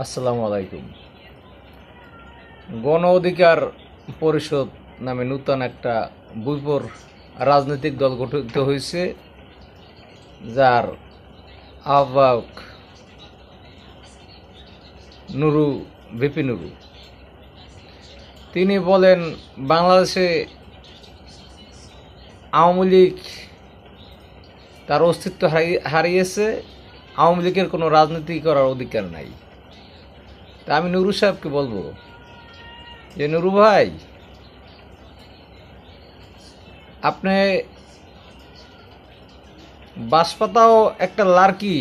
আসসালামু আলাইকুম। গণ অধিকার পরিষদ নামে নূতন একটা বৈপর রাজনৈতিক দল গঠিত হয়েছে, যার আহ্বায়ক নুরু ভিপি নুরু। তিনি বলেন, বাংলাদেশে আওয়ামী লীগ তার অস্তিত্ব হারিয়েছে, আওয়ামী লীগের কোনো রাজনীতি করার অধিকার নাই। তা আমি নুরু সাহেবকে বলবো যে, নুরু ভাই, আপনি বাঁশপাতাও একটা লার্কি,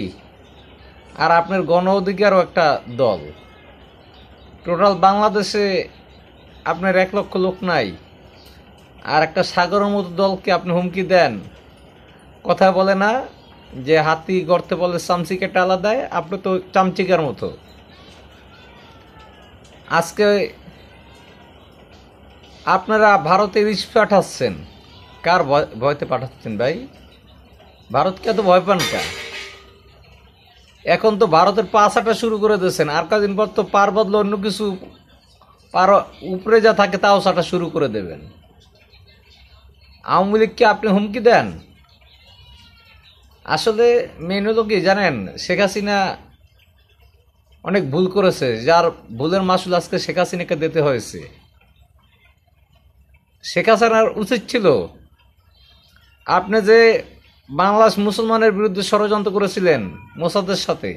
আর আপনার গণ অধিকারও একটা দল। টোটাল বাংলাদেশে আপনার 1 লক্ষ লোক নাই, আর একটা সাগরের মতো দলকে আপনি হুমকি দেন। কথা বলে না যে হাতি গর্তে বলে চামচি কেটে আলাদায়, আপনি তো চামচিকার মতো। আজকে আপনারা ভারতে ইলিশ পাঠাচ্ছেন, কার ভয়তে পাঠাচ্ছেন ভাই? ভারতকে এত ভয় পান কা? এখন তো ভারতের পা চাটা শুরু করে দিয়েছেন, আর কদিন পর তো পার বদলে অন্য কিছু পার উপরে যা থাকে তাও চাটা শুরু করে দেবেন। আওয়ামী লীগকে আপনি হুমকি দেন। আসলে মেন হলো কি জানেন, শেখ হাসিনা অনেক ভুল করেছে, যার ভুলের মাসুল আজকে শেখ হাসিনাকে দিতে হয়েছে। শেখ হাসিনার উচিত ছিল, আপনি যে বাংলাদেশ মুসলমানের বিরুদ্ধে ষড়যন্ত্র করেছিলেন মোসাদের সাথে,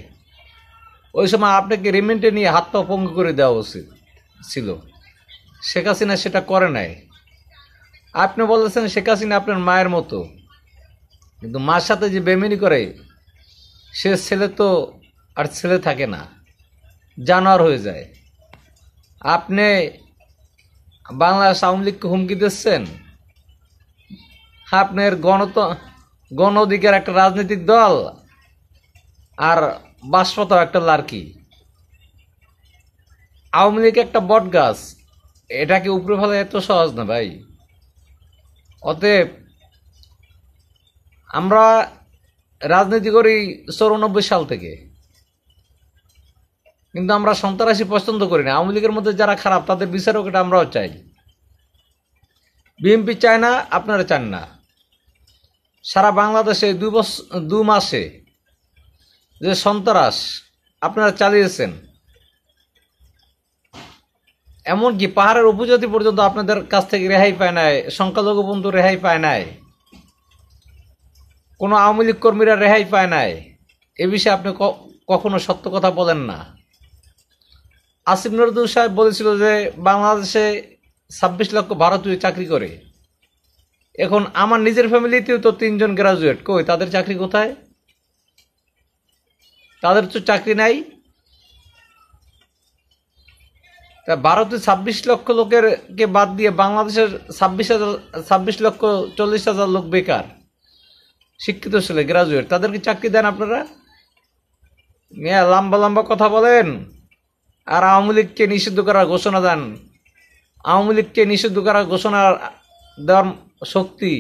ওই সময় আপনাকে রিমান্ডে নিয়ে হাত পা পঙ্গু করে দেওয়া উচিত ছিল। শেখ হাসিনা সেটা করে নাই। আপনি বলেছেন শেখ হাসিনা আপনার মায়ের মতো, কিন্তু মার সাথে যে বেমেনি করে, সে ছেলে তো আর ছেলে থাকে না, জানোয়ার হয়ে যায়। আপনি বাংলাদেশ আওয়ামী লীগকে হুমকি দিচ্ছেন। আপনার গণ অধিকার একটা রাজনৈতিক দল, আর বাঁশপাতাও একটা লার্কি। আওয়ামী লীগ একটা বট গাছ, এটাকে উপরে ফেলা এত সহজ না ভাই। অতএব আমরা রাজনীতি করি 94 সাল থেকে, কিন্তু আমরা সন্ত্রাসী পছন্দ করি না। আওয়ামী লীগের মধ্যে যারা খারাপ তাদের বিচারক এটা আমরাও চাই। বিএনপি চায় না, আপনারা চান না। সারা বাংলাদেশে 2 মাসে যে সন্ত্রাস আপনারা চালিয়েছেন, এমনকি পাহাড়ের উপজাতি পর্যন্ত আপনাদের কাছ থেকে রেহাই পায় নাই, সংখ্যালঘু বন্ধু রেহাই পায় নাই, কোনো আওয়ামী লীগ কর্মীরা রেহাই পায় নাই। এ বিষয়ে আপনি কখনো সত্য কথা বলেন না। আসিফ নজরুল সাহেব বলেছিল যে বাংলাদেশে 26 লক্ষ ভারতীয় চাকরি করে। এখন আমার নিজের ফ্যামিলিতেও তো 3 জন গ্রাজুয়েট, কই তাদের চাকরি কোথায়? তাদের তো চাকরি নাই। তা ভারতে 26 লক্ষ লোকেরকে বাদ দিয়ে বাংলাদেশের 26 লক্ষ 40,000 লোক বেকার, শিক্ষিত ছেলে গ্রাজুয়েট, তাদেরকে চাকরি দেন আপনারা? মিয়া লম্বা লম্বা কথা বলেন, আর আওয়ামী লীগকে নিষিদ্ধ করার ঘোষণা দেন। আওয়ামী লীগকে নিষিদ্ধ করার ঘোষণা দেওয়ার শক্তি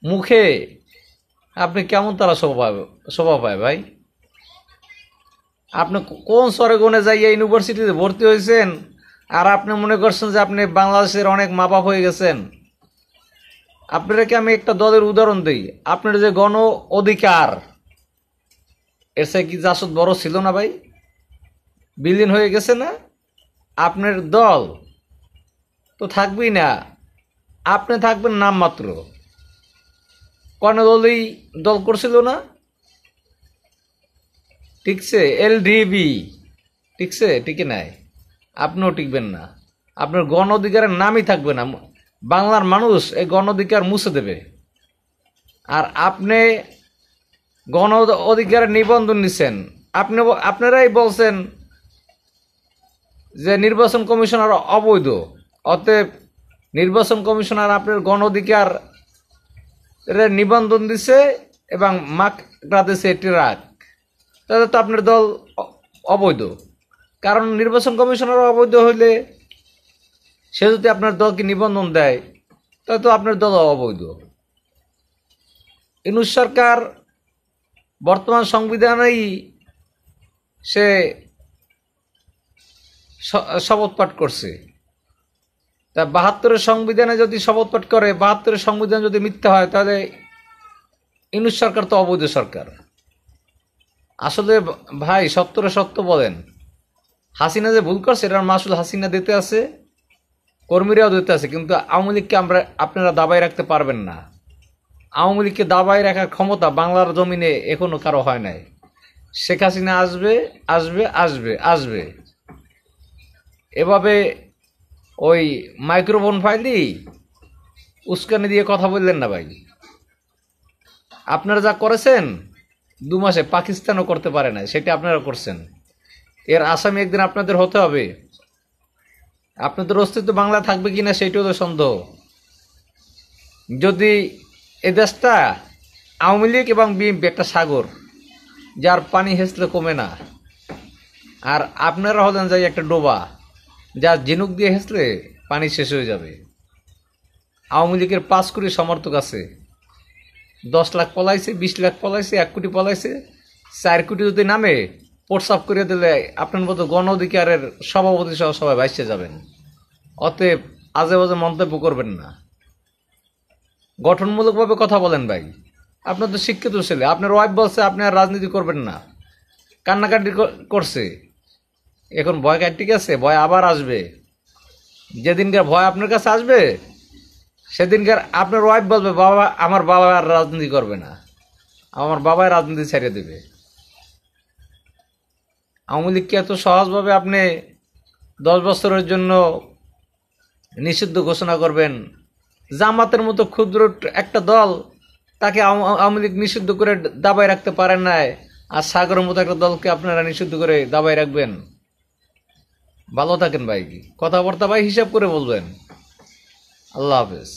মুখে আপনি কেমন তারা স্বভাব পায় ভাই? আপনি কোন স্বর্গণে যাইয়া ইউনিভার্সিটিতে ভর্তি হয়েছেন, আর আপনি মনে করছেন যে আপনি বাংলাদেশের অনেক মা বাপ হয়ে গেছেন? আপনাদেরকে আমি একটা দলের উদাহরণ দিই। আপনার যে গণ অধিকার, এর সাথে কি জাসদ বড় ছিল না ভাই? বিলীন হয়ে গেছে না? আপনার দল তো থাকবেই না, আপনি থাকবেন নামমাত্র। কোন দলই দল করছিল না, ঠিকছে? এলডিবি ঠিকছে, টিকে নাই, আপনিও টিকবেন না। আপনার গণ অধিকারের নামই থাকবে না। বাংলার মানুষ এই গণ অধিকার মুছে দেবে। আর আপনি গণ অধিকারের নিবন্ধন নিছেন, আপনারাই বলছেন যে নির্বাচন কমিশনার অবৈধ। অতএব নির্বাচন কমিশনার আপনার গণ অধিকার নিবন্ধন দিছে এবং মাকড়া দিছে ট্রাক, তাহলে তো আপনার দল অবৈধ। কারণ নির্বাচন কমিশনার অবৈধ হইলে সে যদি আপনার দলকে নিবন্ধন দেয়, তাহলে তো আপনার দল অবৈধ। ইউনূস সরকার বর্তমান সংবিধানেই সে শপথ পাঠ করছে। তা ৭২-এর সংবিধানে যদি শপথ পাঠ করে, ৭২-এর সংবিধান যদি মিথ্যা হয়, তাহলে ইউনূস সরকার তো অবৈধ সরকার। আসলে ভাই সত্যরে সত্য বলেন, হাসিনা যে ভুল করছে এটার মাসুল হাসিনা দিতে আছে, কর্মীরাও দিতে আছে, কিন্তু আওয়ামী লীগকে আপনারা দাবাই রাখতে পারবেন না। আওয়ামী লীগকে দাবাই রাখার ক্ষমতা বাংলার জমিনে এখনো কারো হয় নাই। শেখ হাসিনা আসবে আসবে আসবে আসবে, এভাবে ওই মাইক্রোফোন ফাইলি উস্কানি দিয়ে কথা বললেন না ভাই। আপনারা যা করেছেন 2 মাসে পাকিস্তানও করতে পারে না, সেটা আপনারা করছেন। এর আসামি একদিন আপনাদের হতে হবে। আপনাদের অস্তিত্ব বাংলা থাকবে কিনা সেটাও তো সন্দেহ। যদি এ দেশটা আওয়ামী লীগ এবং বিএনপি একটা সাগর, যার পানি হেসলে কমে না, আর আপনারা হলেন যাই একটা ডোবা, যা ঝিনুক দিয়ে হেসলে পানি শেষ হয়ে যাবে। আওয়ামী লীগের 5 কোটি সমর্থক আছে, 10 লাখ পলাইছে, 20 লাখ পলাইছে, 1 কোটি পলাইছে, 4 কোটি যদি নামে প্রস্তাব করে দিলে আপনার মতো গণ অধিকারের সভাপতি সহ সবাই ভাইসে যাবেন। অতএব আজে বাজে মন্তব্য করবেন না, গঠনমূলকভাবে কথা বলেন ভাই। আপনার তো শিক্ষিত ছেলে, আপনার ওয়াইফ বলছে আপনি আর রাজনীতি করবেন না, কান্নাকাটি করছে। এখন ভয় ঠিক আছে, ভয় আবার আসবে। যেদিনকার ভয় আপনার কাছে আসবে সেদিনকার আপনার ওয়াইফ বলবে, বাবা আমার বাবা আর রাজনীতি করবে না, আমার বাবাই রাজনীতি ছেড়ে দেবে। আওয়ামী লীগকে এত সহজভাবে আপনি 10 বছরের জন্য নিষিদ্ধ ঘোষণা করবেন? জামাতের মতো ক্ষুদ্র একটা দল, তাকে আওয়ামী লীগ নিষিদ্ধ করে দাবায় রাখতে পারেন নাই, আর সাগরের মতো একটা দলকে আপনারা নিষিদ্ধ করে দাবায় রাখবেন? ভালো থাকেন ভাই, কথাবার্তা ভাই হিসাব করে বলবেন। আল্লাহ হাফেজ।